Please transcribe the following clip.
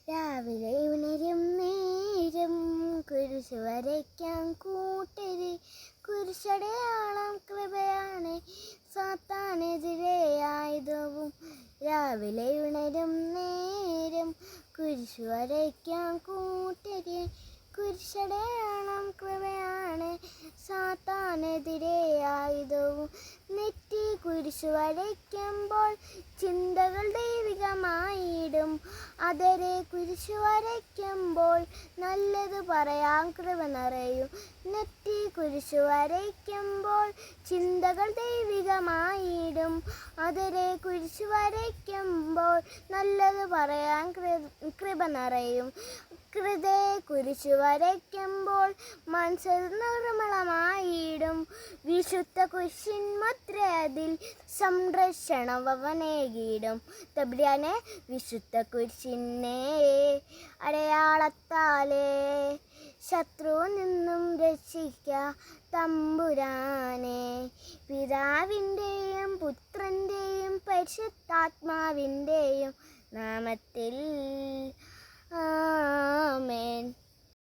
രാവിലെ ഉണരും നേരം കുരിശ് വരയ്ക്കാൻ കൂട്ടര്, കുരിശടയാളം കൃപയാണ് സാത്താനെതിരെ ആയുധവും. രാവിലെ ഉണരും നേരം കുരിശ് വരയ്ക്കാൻ കൂട്ടര്, കുരിശടയാളം കൃപയാണ് സാത്താനെതിരെ ആയുധവും. നെറ്റി കുരിശ് വരയ്ക്കുമ്പോൾ ചിന്തകൾ ദൈവികമായിടും. അതരെ കുരിശ് വരയ്ക്കുമ്പോൾ നല്ലത് പറയാൻ കൃപ നിറയും. നെറ്റി കുരിശ് വരയ്ക്കുമ്പോൾ ചിന്തകൾ ദൈവികമായിടും. അതരെ കുരിശ് വരയ്ക്കുമ്പോൾ നല്ലത് പറയാൻ കൃപ നിറയും. ഹൃദയ കുരിശ് വരയ്ക്കുമ്പോൾ മനസ്സ് നിർമ്മലമായിടും. വിശുദ്ധ കുരിശിൻ മുദ്ര അതിൽ സംരക്ഷണം അവനേകിടും. തമ്പുരാനെ, വിശുദ്ധ കുരിശിനെ അടയാളത്താലേ ശത്രുവിൽ നിന്നും രക്ഷിക്ക തമ്പുരാനെ. പിതാവിൻ്റെയും പുത്രൻ്റെയും പരിശുദ്ധാത്മാവിൻ്റെയും നാമത്തിൽ.